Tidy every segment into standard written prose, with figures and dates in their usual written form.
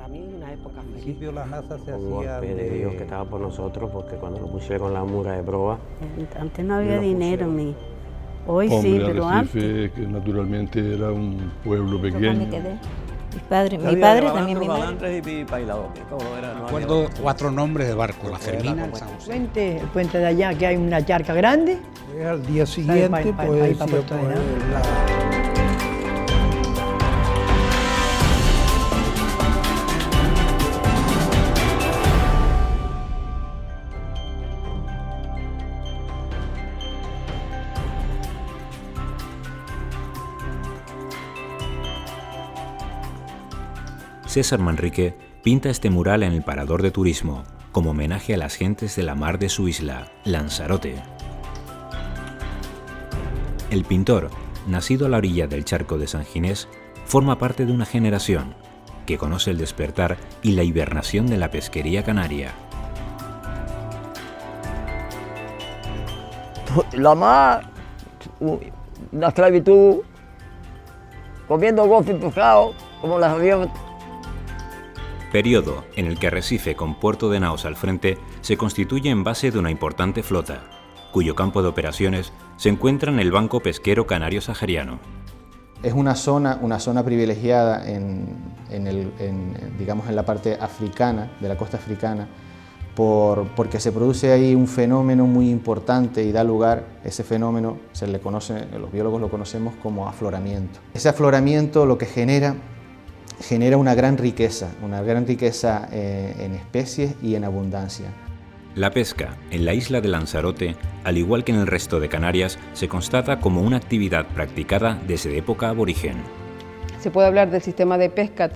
para mí una época Al feliz. principio la NASA se Un hacía golpe de Dios que estaba por nosotros, porque cuando lo pusieron la mura de proa, Antes no había lo dinero pusieron. ni... Hoy sí, pero antes. Arrecife, que naturalmente era un pueblo Yo pequeño. me quedé. Mi padre también, mi madre. Recuerdo 4 nombres de barcos, la Fermina, el San José. El puente de allá, que hay una charca grande. al día siguiente, pa' pues pa' se Puerto de pone Nada. César Manrique pinta este mural en el Parador de Turismo, como homenaje a las gentes de la mar de su isla, Lanzarote. El pintor, nacido a la orilla del charco de San Ginés, forma parte de una generación que conoce el despertar y la hibernación de la pesquería canaria. La mar, una esclavitud, comiendo gozo y pescado, como las había. Periodo en el que Arrecife, con Puerto de Naos al frente, se constituye en base de una importante flota, cuyo campo de operaciones se encuentra en el Banco Pesquero Canario Sahariano. Es una zona privilegiada digamos, en la parte africana, de la costa africana, porque se produce ahí un fenómeno muy importante y da lugar, ese fenómeno se le conoce, los biólogos lo conocemos como afloramiento. Ese afloramiento lo que genera una gran riqueza en especies y en abundancia. La pesca en la isla de Lanzarote, al igual que en el resto de Canarias, se constata como una actividad practicada desde época aborigen. Se puede hablar del sistema de pesca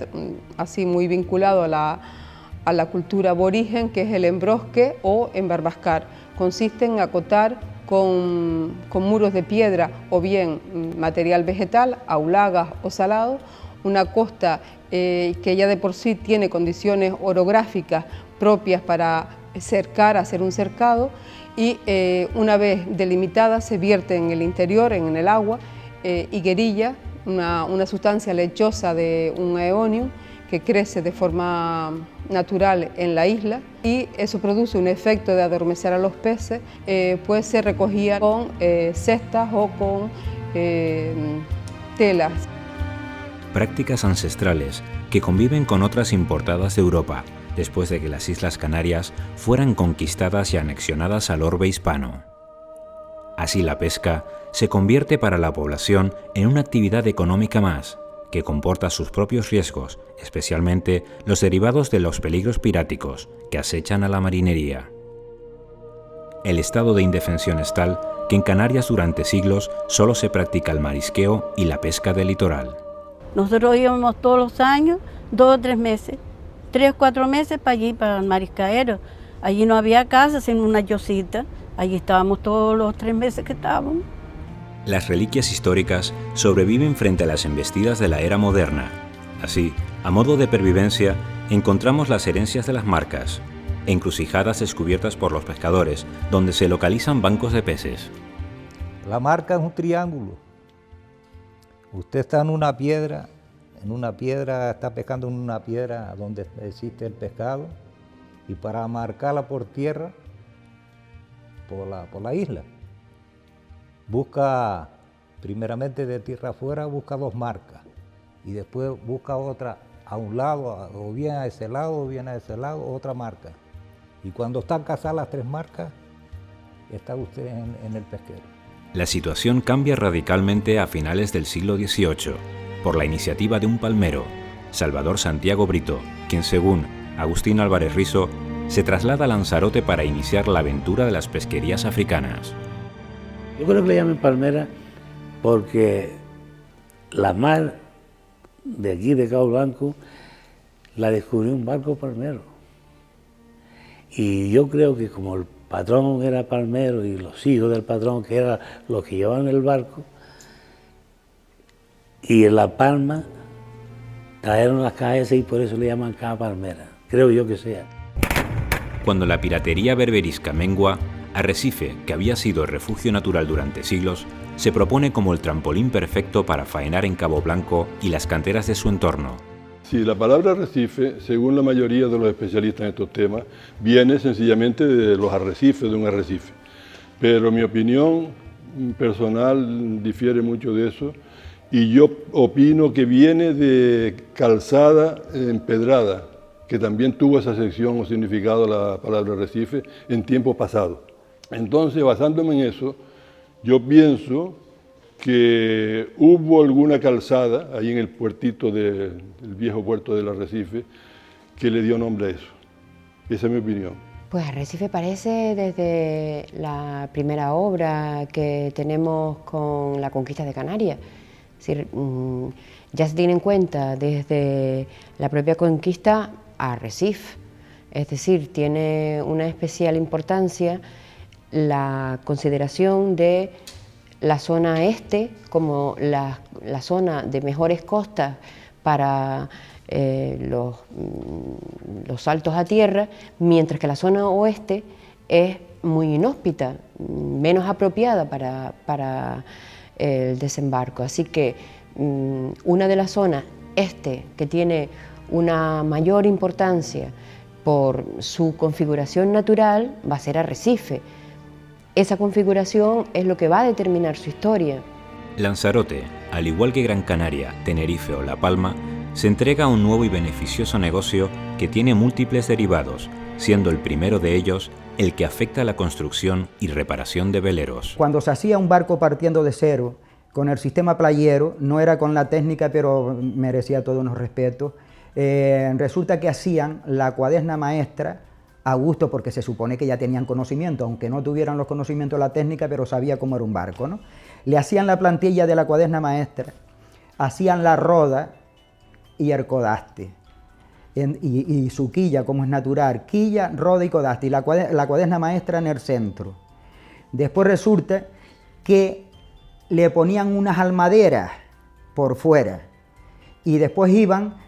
así muy vinculado a la cultura aborigen, que es el embrosque o embarbascar. Consiste en acotar con muros de piedra o bien material vegetal, aulagas o salado, una costa que ya de por sí tiene condiciones orográficas propias para hacer un cercado, y una vez delimitada se vierte en el interior, en el agua, higuerilla, una sustancia lechosa de un aeonium que crece de forma natural en la isla, y eso produce un efecto de adormecer a los peces, pues se recogía con cestas o con telas. Prácticas ancestrales que conviven con otras importadas de Europa, después de que las Islas Canarias fueran conquistadas y anexionadas al orbe hispano. Así la pesca se convierte para la población en una actividad económica más, que comporta sus propios riesgos, especialmente los derivados de los peligros piráticos que acechan a la marinería. El estado de indefensión es tal que en Canarias durante siglos solo se practica el marisqueo y la pesca del litoral. Nosotros íbamos todos los años, 2 o 3 meses, 3 o 4 meses para allí, para el mariscaero. Allí no había casa, sino una yosita. Allí estábamos todos los 3 meses que estábamos. Las reliquias históricas sobreviven frente a las embestidas de la era moderna. Así, a modo de pervivencia, encontramos las herencias de las marcas, encrucijadas descubiertas por los pescadores, donde se localizan bancos de peces. La marca es un triángulo. Usted está en una piedra, está pescando en una piedra donde existe el pescado, y para marcarla por tierra, por la isla, busca, primeramente de tierra afuera, busca 2 marcas, y después busca otra a un lado, o bien a ese lado, o bien a ese lado, otra marca. Y cuando están casadas las 3 marcas, está usted en el pesquero. La situación cambia radicalmente a finales del siglo XVIII, por la iniciativa de un palmero, Salvador Santiago Brito, quien, según Agustín Álvarez Rizo, se traslada a Lanzarote para iniciar la aventura de las pesquerías africanas. yo creo que le llaman palmera porque la mar de aquí, de Cabo Blanco, la descubrió un barco palmero. Y yo creo que como el patrón era palmero y los hijos del patrón, que eran los que llevaban el barco, y en La Palma trajeron las cajas y por eso le llaman caja palmera, creo yo que sea. Cuando la piratería berberisca mengua, Arrecife, que había sido refugio natural durante siglos, se propone como el trampolín perfecto para faenar en Cabo Blanco y las canteras de su entorno. Sí, la palabra arrecife, según la mayoría de los especialistas en estos temas, viene sencillamente de los arrecifes, de un arrecife. Pero mi opinión personal difiere mucho de eso y yo opino que viene de calzada empedrada, que también tuvo esa sección o significado la palabra arrecife en tiempos pasados. Entonces, basándome en eso, yo pienso que hubo alguna calzada ahí en el puertito del viejo puerto del Arrecife que le dio nombre a eso. Esa es mi opinión. Pues Arrecife parece desde la primera obra que tenemos con la conquista de Canarias. Es decir, ya se tiene en cuenta desde la propia conquista a Arrecife. Es decir, tiene una especial importancia la consideración de la zona este como la zona de mejores costas para los saltos a tierra, mientras que la zona oeste es muy inhóspita, menos apropiada para el desembarco. Así que una de las zonas este que tiene una mayor importancia por su configuración natural va a ser Arrecife. Esa configuración es lo que va a determinar su historia. Lanzarote, al igual que Gran Canaria, Tenerife o La Palma, se entrega a un nuevo y beneficioso negocio que tiene múltiples derivados, siendo el primero de ellos el que afecta a la construcción y reparación de veleros. Cuando se hacía un barco partiendo de cero, con el sistema playero, no era con la técnica, pero merecía todos los respetos, resulta que hacían la cuaderna maestra a gusto, porque se supone que ya tenían conocimiento, aunque no tuvieran los conocimientos de la técnica, pero sabía cómo era un barco, ¿no? Le hacían la plantilla de la cuaderna maestra, hacían la roda y el codaste, y su quilla, como es natural, quilla, roda y codaste, y la cuaderna maestra en el centro. Después resulta que le ponían unas almaderas por fuera, y después iban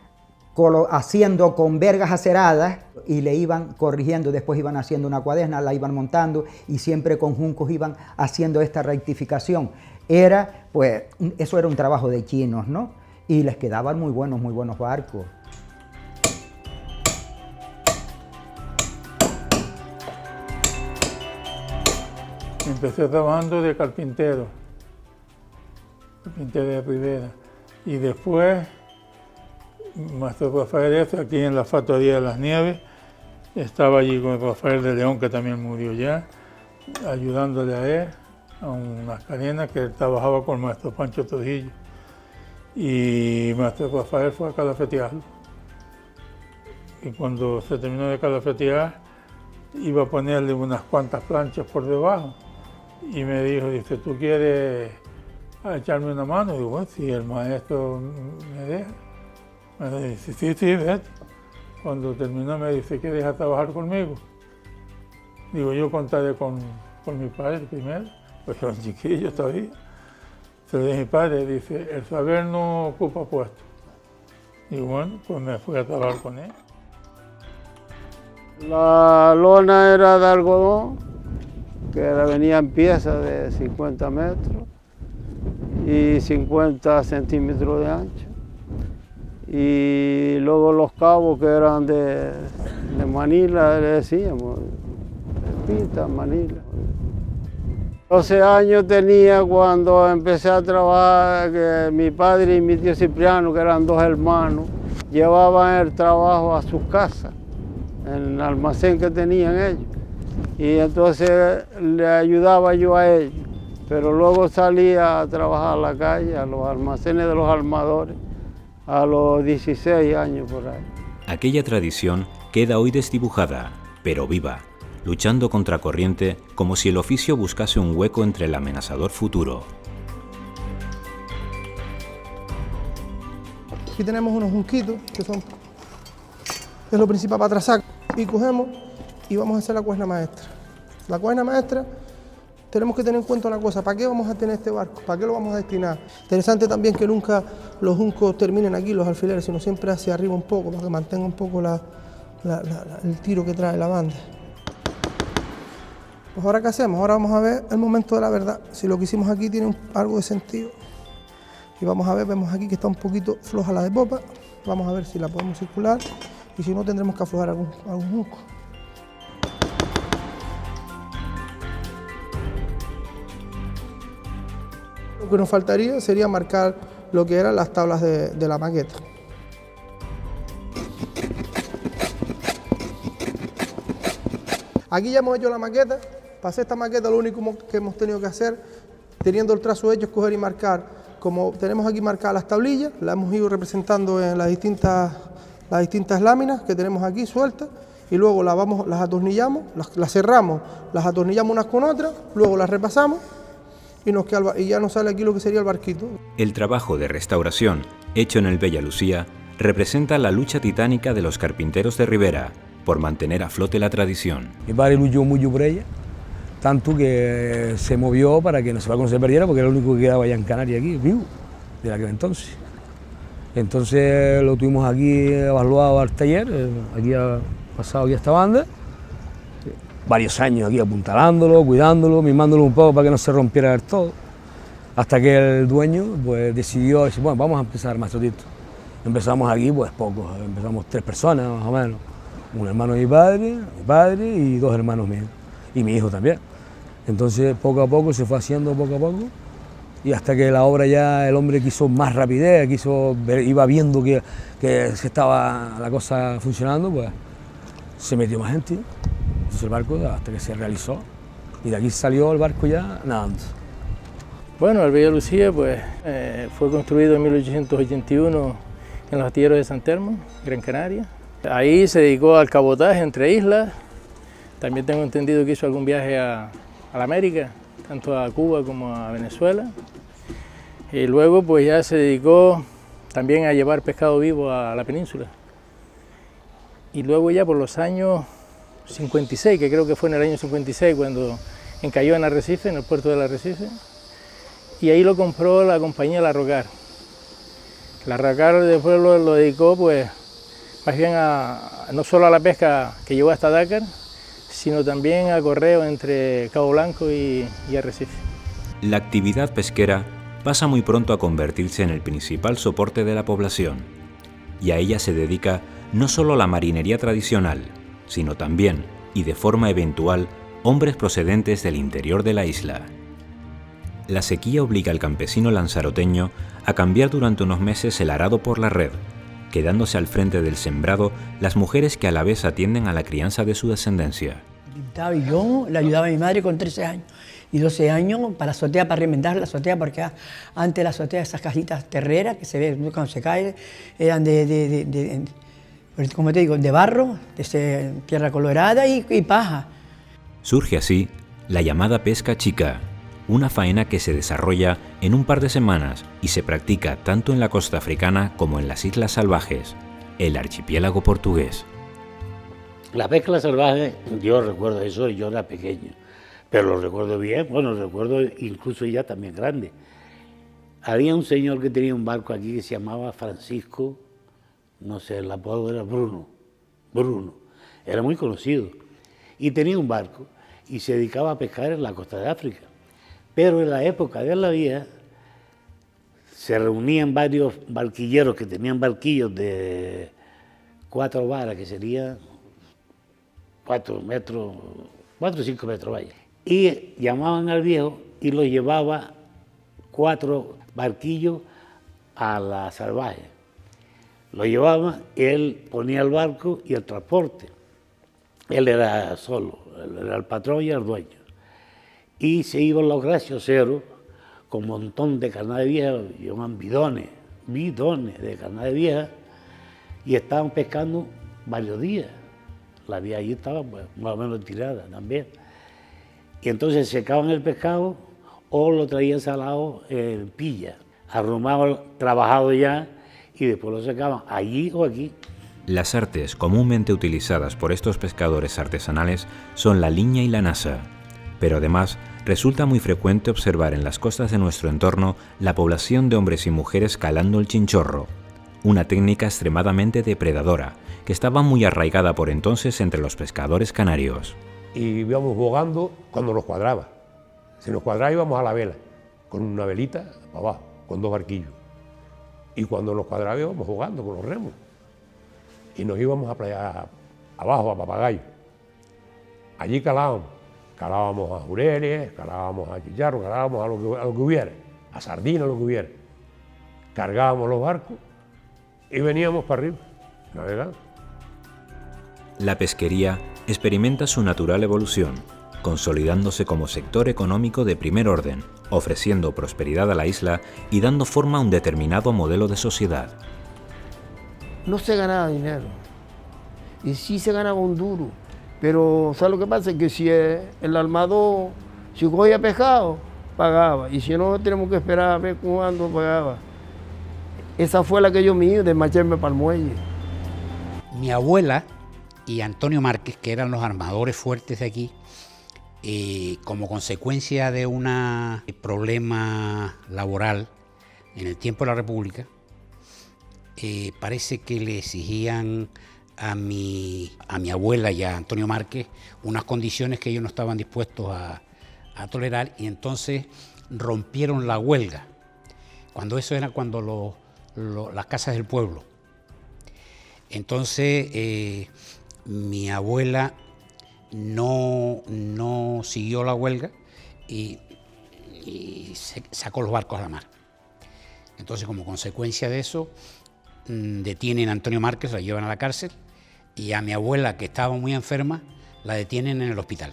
haciendo con vergas aceradas y le iban corrigiendo, después iban haciendo una cuaderna, la iban montando y siempre con juncos iban haciendo esta rectificación. Pues, eso era un trabajo de chinos, ¿no? Y les quedaban muy buenos barcos. Empecé trabajando de carpintero de Rivera, y después Maestro Rafael aquí en la factoría de las Nieves, estaba allí con Rafael de León, que también murió ya, ayudándole a él, a unas cadenas que él trabajaba con el Maestro Pancho Trujillo. Y Maestro Rafael fue a calafetearlo. Y cuando se terminó de calafetear, iba a ponerle unas cuantas planchas por debajo. Y me dice, ¿tú quieres echarme una mano? Y digo, bueno, si el maestro me deja. Me dice, sí, vete. Cuando terminó me dice, ¿quieres trabajar conmigo? Digo, yo contaré con mi padre primero, porque era un chiquillo todavía. Se lo dije a mi padre, dice, el saber no ocupa puesto. Digo, bueno, pues me fui a trabajar con él. La lona era de algodón, que venía en piezas de 50 metros y 50 centímetros de ancho. Y luego los cabos que eran de Manila, le decíamos, de Pita, Manila. 12 años tenía cuando empecé a trabajar, que mi padre y mi tío Cipriano, que eran dos hermanos, llevaban el trabajo a sus casas, en el almacén que tenían ellos. Y entonces le ayudaba yo a ellos, pero luego salía a trabajar a la calle, a los almacenes de los armadores, a los 16 años por ahí. Aquella tradición queda hoy desdibujada, pero viva, luchando contra corriente como si el oficio buscase un hueco entre el amenazador futuro. Aquí tenemos unos junquitos, que es lo principal para trazar, y cogemos y vamos a hacer la cuaderna maestra. La cuaderna maestra, tenemos que tener en cuenta una cosa, ¿para qué vamos a tener este barco? ¿Para qué lo vamos a destinar? Interesante también que nunca los juncos terminen aquí, los alfileres, sino siempre hacia arriba un poco, para que mantenga un poco el tiro que trae la banda. Pues ahora, ¿qué hacemos? Ahora vamos a ver el momento de la verdad, si lo que hicimos aquí tiene algo de sentido. y vamos a ver, vemos aquí que está un poquito floja la de popa, vamos a ver si la podemos circular y si no tendremos que aflojar algún junco. Lo que nos faltaría sería marcar lo que eran las tablas de la maqueta. Aquí ya hemos hecho la maqueta. Para hacer esta maqueta lo único que hemos tenido que hacer, teniendo el trazo hecho, es coger y marcar, como tenemos aquí marcadas las tablillas, las hemos ido representando en las distintas láminas que tenemos aquí sueltas, y luego las atornillamos, las cerramos, las atornillamos unas con otras, luego las repasamos y ya nos sale aquí lo que sería el barquito. El trabajo de restauración hecho en el Bella Lucía representa la lucha titánica de los carpinteros de Ribera por mantener a flote la tradición. Mi padre luchó mucho por ella, tanto que se movió para que no se perdiera, porque era el único que quedaba allá en Canarias, aquí, vivo, de aquel entonces. Entonces lo tuvimos aquí evaluado al taller, aquí ha pasado aquí esta banda, varios años aquí apuntalándolo, cuidándolo, mimándolo un poco para que no se rompiera del todo, hasta que el dueño pues decidió, decir, bueno, vamos a empezar más trotito. Empezamos aquí pues pocos, empezamos 3 personas más o menos, un hermano de mi padre y 2 hermanos míos, y mi hijo también. Entonces poco a poco se fue haciendo poco a poco, y hasta que la obra ya el hombre quiso más rapidez, iba viendo que se estaba la cosa funcionando, pues se metió más gente, entonces el barco hasta que se realizó, y de aquí salió el barco ya nadando. Bueno, el Bella Lucía pues, fue construido en 1881 en los astilleros de San Telmo, Gran Canaria. Ahí se dedicó al cabotaje entre islas, también tengo entendido que hizo algún viaje a la América, tanto a Cuba como a Venezuela. Y luego pues ya se dedicó también a llevar pescado vivo a la península. Y luego ya por los años 56, que creo que fue en el año 56 cuando encalló en Arrecife, en el puerto del Arrecife, y ahí lo compró la compañía La Rocar. La Rocar después lo dedicó pues más bien no solo a la pesca que llegó hasta Dakar, sino también a correo entre Cabo Blanco y Arrecife. La actividad pesquera pasa muy pronto a convertirse en el principal soporte de la población, y a ella se dedica no solo la marinería tradicional, sino también, y de forma eventual, hombres procedentes del interior de la isla. La sequía obliga al campesino lanzaroteño a cambiar durante unos meses el arado por la red, quedándose al frente del sembrado las mujeres que a la vez atienden a la crianza de su descendencia. Pintaba y yo le ayudaba a mi madre con 13 años y 12 años para la azotea, para remendar la azotea, porque antes la azotea, esas casitas terreras que se ve cuando se cae, eran como te digo, de barro, de tierra colorada y paja. Surge así la llamada pesca chica, una faena que se desarrolla en un par de semanas y se practica tanto en la costa africana como en las Islas Salvajes, el archipiélago portugués. La pesca salvaje, yo recuerdo eso, yo era pequeño, pero lo recuerdo bien, bueno, lo recuerdo incluso ya también grande. Había un señor que tenía un barco aquí que se llamaba Francisco, no sé, el apodo era Bruno, era muy conocido, y tenía un barco y se dedicaba a pescar en la costa de África. Pero en la época de la vía se reunían varios barquilleros que tenían barquillos de 4 varas, que serían 4 o 5 metros, vaya. Y llamaban al viejo y lo llevaba 4 barquillos a la Salvaje. Lo llevaba, él ponía el barco y el transporte. Él era solo, él era el patrón y el dueño. Y se iban los gracioseros con un montón de carnada vieja, llaman bidones de carnada vieja, y estaban pescando varios días. La vía allí estaba pues, más o menos tirada también. Y entonces secaban el pescado o lo traían salado en pilla, arrumado, trabajado ya, y después lo secaban allí o aquí. Las artes comúnmente utilizadas por estos pescadores artesanales son la liña y la nasa, pero además resulta muy frecuente observar en las costas de nuestro entorno la población de hombres y mujeres calando el chinchorro, una técnica extremadamente depredadora que estaba muy arraigada por entonces entre los pescadores canarios. Y íbamos bogando cuando nos cuadraba. Si nos cuadraba íbamos a la vela, con una velita para abajo, con 2 barquillos. Y cuando nos cuadraba íbamos jugando con los remos. Y nos íbamos a playa abajo, a Papagayo. Allí calábamos. Calábamos a jureles, calábamos a chicharros, calábamos a lo que hubiera, a sardinas, lo que hubiera. Cargábamos los barcos y veníamos para arriba, navegando. La pesquería experimenta su natural evolución, consolidándose como sector económico de primer orden, ofreciendo prosperidad a la isla y dando forma a un determinado modelo de sociedad. No se ganaba dinero, y sí se ganaba un duro, pero ¿sabes lo que pasa? Que si el armador, si cogía pescado, pagaba, y si no, tenemos que esperar a ver cuándo pagaba. Esa fue la que yo me hice de marcharme para el muelle. Mi abuela y Antonio Márquez, que eran los armadores fuertes de aquí, como consecuencia de un problema laboral en el tiempo de la República, parece que le exigían a mi abuela y a Antonio Márquez unas condiciones que ellos no estaban dispuestos a tolerar, y entonces rompieron la huelga. Cuando eso era cuando las casas del pueblo. Entonces mi abuela no siguió la huelga y sacó los barcos a la mar. Entonces, como consecuencia de eso, detienen a Antonio Márquez, la llevan a la cárcel, y a mi abuela, que estaba muy enferma, la detienen en el hospital.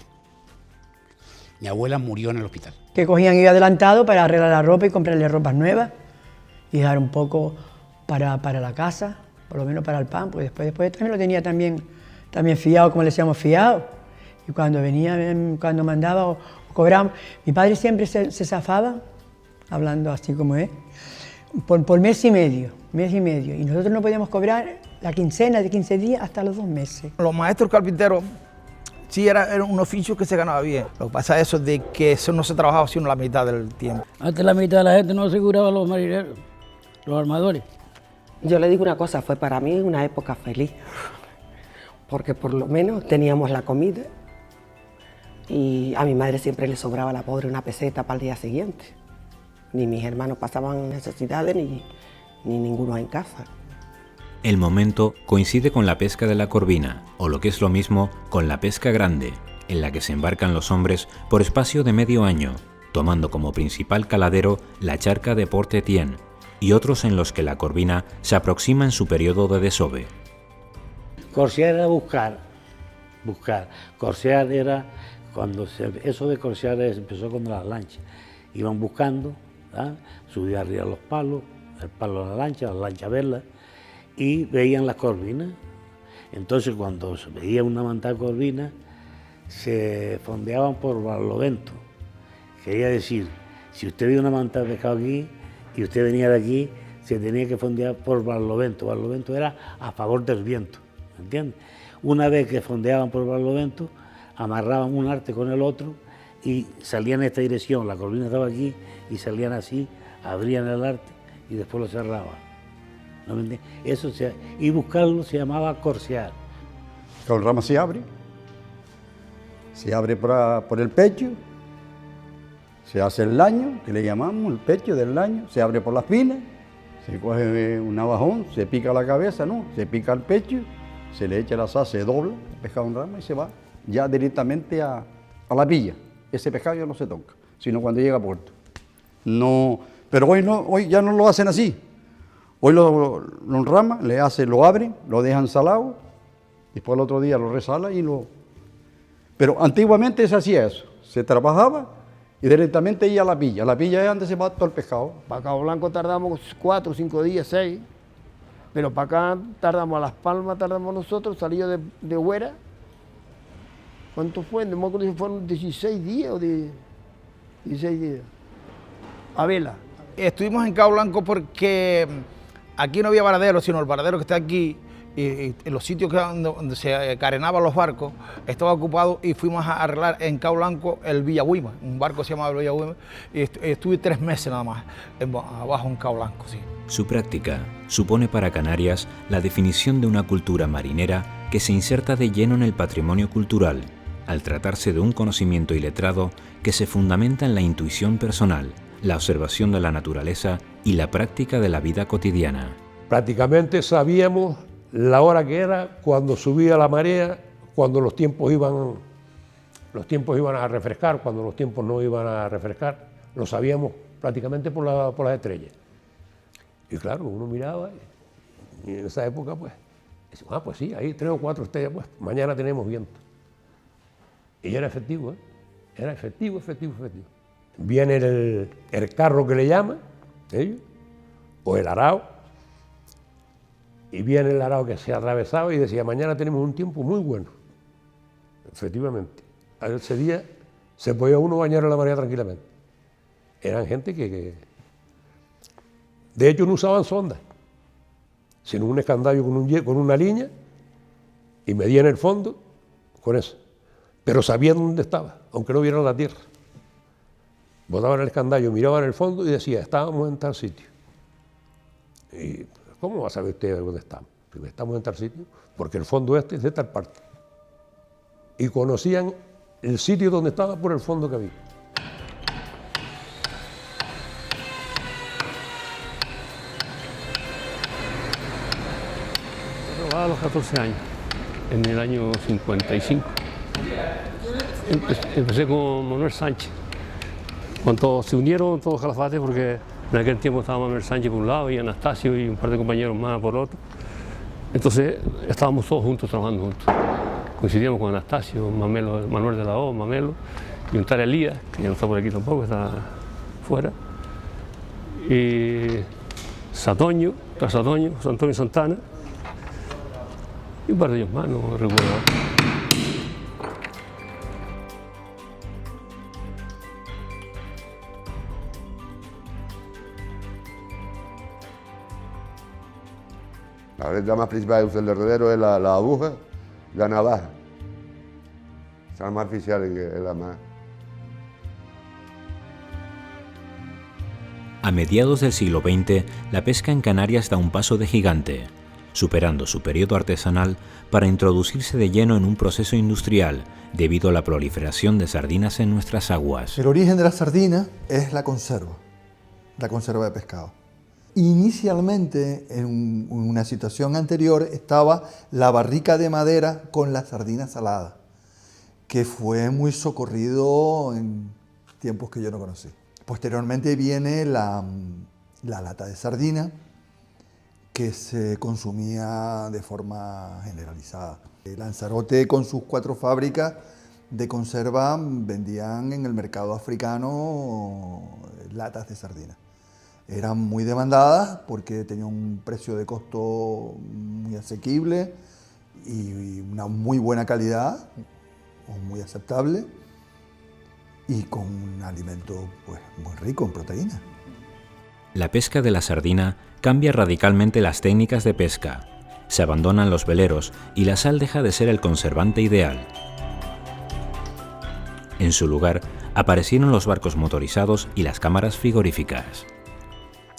Mi abuela murió en el hospital. Que cogían y adelantado para arreglar la ropa y comprarle ropas nuevas y dejar un poco para la casa, por lo menos para el pan, pues después también lo tenía también fiado, como le decíamos, fiado. Y cuando venía, cuando mandaba o cobraba, mi padre siempre se zafaba, hablando así como es, por mes y medio, y nosotros no podíamos cobrar la quincena de 15 días hasta los 2 meses. Los maestros carpinteros sí era un oficio que se ganaba bien. Lo que pasa es eso de que eso no se trabajaba sino la mitad del tiempo. Antes la mitad de la gente no aseguraba a los marineros, los armadores. Yo le digo una cosa, fue para mí una época feliz, porque por lo menos teníamos la comida y a mi madre siempre le sobraba la pobre una peseta para el día siguiente. Ni mis hermanos pasaban necesidades ni ninguno en casa. El momento coincide con la pesca de la corvina, o lo que es lo mismo, con la pesca grande, en la que se embarcan los hombres por espacio de medio año, tomando como principal caladero la charca de Port Etienne, y otros en los que la corvina se aproxima en su periodo de desove. Corsear era buscar. Corsear era cuando eso de corsear empezó con las lanchas. Iban buscando, subían arriba los palos, el palo de la lancha verla, y veían las corvinas. Entonces, cuando se veía una manta de corvinas, se fondeaban por barlovento. Quería decir, si usted veía una manta de pescado aquí y usted venía de aquí, se tenía que fondear por barlovento. Barlovento era a favor del viento, ¿me entiendes? Una vez que fondeaban por barlovento, amarraban un arte con el otro y salían en esta dirección. La corvina estaba aquí y salían así, abrían el arte y después lo cerraban. ¿No me entiendes? Eso y buscarlo se llamaba corsear. El rama se abre por el pecho, se hace el laño, que le llamamos el pecho del laño, se abre por las pilas, se coge un navajón, se pica la cabeza, ¿no? Se pica el pecho, se le echa la sal, se dobla el pescado en rama y se va ya directamente a la villa. Ese pescado ya no se toca, sino cuando llega a puerto. No, pero hoy ya no lo hacen así. Hoy lo enraman, lo abren, lo dejan salado, después el otro día lo resala y lo... Pero antiguamente se hacía eso, se trabajaba y directamente iba a la villa. La villa es donde se va todo el pescado. Para Cabo Blanco tardamos 4 o 5 días, 6, pero para acá tardamos a Las Palmas, tardamos nosotros, salido de Huera. ¿Cuánto fue? No me acuerdo si fueron 16 días o 16 días. A vela. Estuvimos en Cabo Blanco porque aquí no había varadero, sino el varadero que está aquí, y en los sitios donde se carenaban los barcos, estaba ocupado y fuimos a arreglar en Cabo Blanco el Villa Huima, un barco se llamaba el Villa Huima, y estuve 3 meses nada más abajo en Cabo Blanco, sí. Su práctica supone para Canarias la definición de una cultura marinera que se inserta de lleno en el patrimonio cultural, al tratarse de un conocimiento iletrado que se fundamenta en la intuición personal, la observación de la naturaleza y la práctica de la vida cotidiana. Prácticamente sabíamos la hora que era, cuando subía la marea, cuando los tiempos iban a refrescar, cuando los tiempos no iban a refrescar, lo sabíamos prácticamente por las estrellas. Y claro, uno miraba y en esa época pues, decía, pues sí, ahí 3 o 4 estrellas, pues mañana tenemos viento. Y era efectivo, era efectivo. Viene el carro que le llaman ellos, o el arao, y viene el arao que se atravesaba y decía, mañana tenemos un tiempo muy bueno. Efectivamente, ese día se podía uno bañar en la marea tranquilamente. Eran gente que de hecho no usaban sondas, sino un escandallo con una línea y medían el fondo con eso. Pero sabían dónde estaba, aunque no vieran la tierra. Botaban el escandallo, miraban el fondo y decía, estábamos en tal sitio. Y ¿cómo va a saber usted dónde estamos? Porque estamos en tal sitio, porque el fondo este es de tal parte. Y conocían el sitio donde estaba por el fondo que había. A los 14 años, en el año 55. Empecé con Manuel Sánchez. Cuando se unieron todos los calafates, porque en aquel tiempo estaba Manuel Sánchez por un lado y Anastasio y un par de compañeros más por otro. Entonces estábamos todos juntos, trabajando juntos. Coincidíamos con Anastasio, Manuel de la O, Mamelo, y un tal Elías, que ya no está por aquí tampoco, está fuera. Y Satoño, José Antonio Santana, y un par de ellos más, no recuerdo. La letra más principal que usa el herredero es la aguja y la navaja. Son las más oficiales, que es la más. A mediados del siglo XX, la pesca en Canarias da un paso de gigante, superando su periodo artesanal para introducirse de lleno en un proceso industrial debido a la proliferación de sardinas en nuestras aguas. El origen de la sardina es la conserva de pescado. Inicialmente, en una situación anterior, estaba la barrica de madera con la sardina salada, que fue muy socorrido en tiempos que yo no conocí. Posteriormente viene la lata de sardina, que se consumía de forma generalizada. Lanzarote, con sus 4 fábricas de conserva, vendían en el mercado africano latas de sardina. Eran muy demandadas porque tenían un precio de costo muy asequible y una muy buena calidad, o muy aceptable, y con un alimento pues, muy rico en proteínas. La pesca de la sardina cambia radicalmente las técnicas de pesca. Se abandonan los veleros y la sal deja de ser el conservante ideal. En su lugar, aparecieron los barcos motorizados y las cámaras frigoríficas.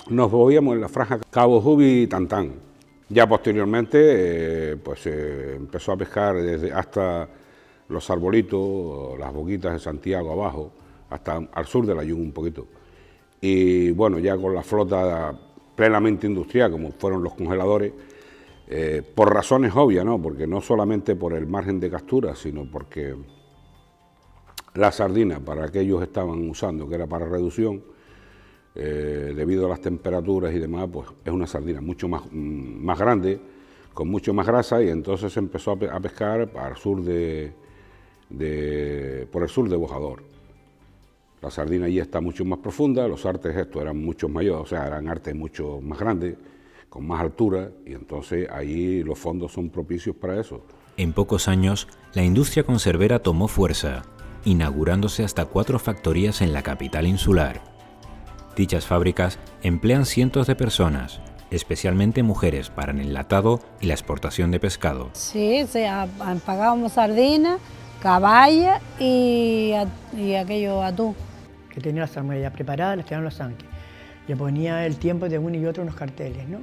Nos movíamos en la franja Cabo Jubi y Tantán. Ya posteriormente empezó a pescar desde hasta los arbolitos, las boquitas de Santiago abajo, hasta al sur de la Yunga un poquito. Y bueno, ya con la flota plenamente industrial, como fueron los congeladores, por razones obvias, ¿no? Porque no solamente por el margen de captura, sino porque la sardina, para que ellos estaban usando, que era para reducción, debido a las temperaturas y demás, pues es una sardina mucho más grande, con mucho más grasa, y entonces se empezó a pescar por el sur de Bojador. La sardina allí está mucho más profunda, los artes estos eran mucho mayores, o sea, eran artes mucho más grandes, con más altura, y entonces ahí los fondos son propicios para eso. En pocos años, la industria conservera tomó fuerza, inaugurándose hasta 4 factorías en la capital insular. Dichas fábricas emplean cientos de personas, especialmente mujeres, para el enlatado y la exportación de pescado. Sí, pagábamos sardinas, caballa y aquello atún. Que tenía las salmones ya preparadas, las tenían los anques. Le ponía el tiempo de uno y otro unos carteles, ¿no?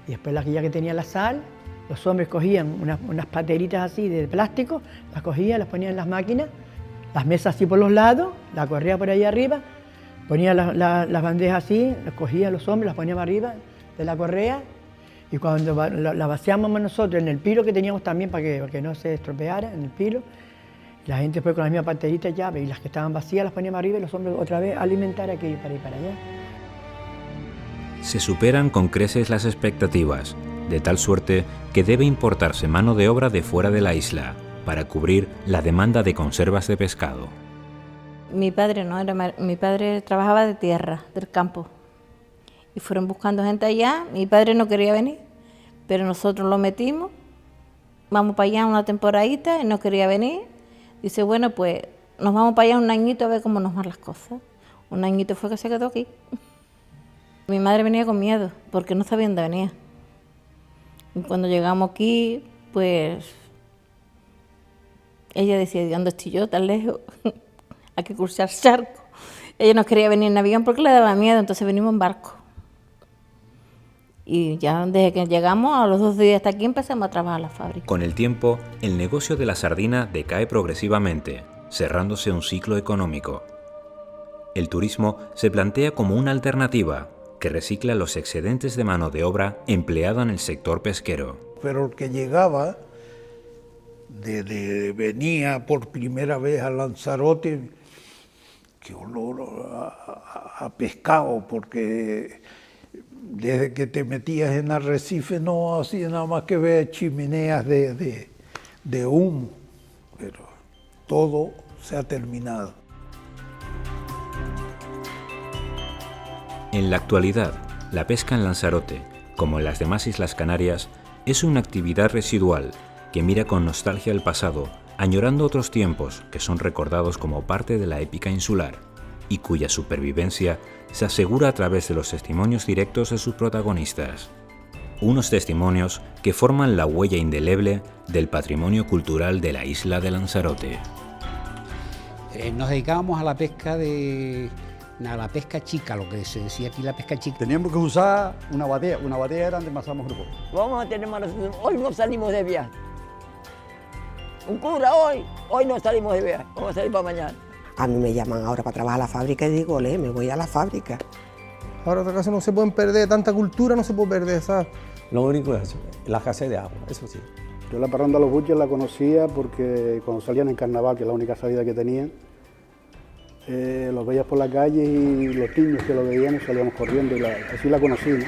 Y después ya que tenía la sal, los hombres cogían unas pateritas así de plástico, las cogían, las ponían en las máquinas, las mesas así por los lados, la correa por ahí arriba, Ponía las bandejas así, las cogía los hombres, las poníamos arriba de la correa y cuando la vaciábamos nosotros en el pilo que teníamos también para que no se estropeara en el pilo, la gente después con las mismas pantallitas ya, y las que estaban vacías las poníamos arriba y los hombres otra vez a alimentar aquello para ir para allá. Se superan con creces las expectativas, de tal suerte que debe importarse mano de obra de fuera de la isla para cubrir la demanda de conservas de pescado. Mi padre no era, mi padre trabajaba de tierra, del campo, y fueron buscando gente allá. Mi padre no quería venir, pero nosotros lo metimos, vamos para allá una temporadita, y no quería venir. Dice, bueno, pues nos vamos para allá un añito a ver cómo nos van las cosas. Un añito fue que se quedó aquí. Mi madre venía con miedo, porque no sabía dónde venía. Y cuando llegamos aquí, pues ella decía, ¿dónde estoy yo tan lejos? Hay que cruzar charco. Ella no quería venir en avión porque le daba miedo, entonces venimos en barco. Y ya desde que llegamos, a los 2 días hasta aquí, empezamos a trabajar en la fábrica. Con el tiempo, el negocio de la sardina decae progresivamente, cerrándose un ciclo económico. El turismo se plantea como una alternativa que recicla los excedentes de mano de obra empleada en el sector pesquero. Pero el que llegaba, venía por primera vez a Lanzarote, qué olor a pescado, porque desde que te metías en Arrecife no hacía nada más que ver chimeneas de humo, pero todo se ha terminado. En la actualidad, la pesca en Lanzarote, como en las demás Islas Canarias, es una actividad residual que mira con nostalgia al pasado, añorando otros tiempos que son recordados como parte de la épica insular y cuya supervivencia se asegura a través de los testimonios directos de sus protagonistas. Unos testimonios que forman la huella indeleble del patrimonio cultural de la isla de Lanzarote. Nos dedicábamos a la pesca la pesca chica, lo que se decía aquí, la pesca chica. Teníamos que usar una batea grande más grupo. Vamos a tener más, hoy no salimos de viaje. Un cura hoy no salimos de viaje, vamos a salir para mañana. A mí me llaman ahora para trabajar a la fábrica y digo, me voy a la fábrica. Ahora otra cosa no se pueden perder, tanta cultura no se puede perder, ¿sabes? Lo único es la escasez de agua, eso sí. Yo la parranda de los buches la conocía porque cuando salían en carnaval, que es la única salida que tenían, los veías por la calle y los niños que lo veíamos salíamos corriendo y así la conocí, ¿no?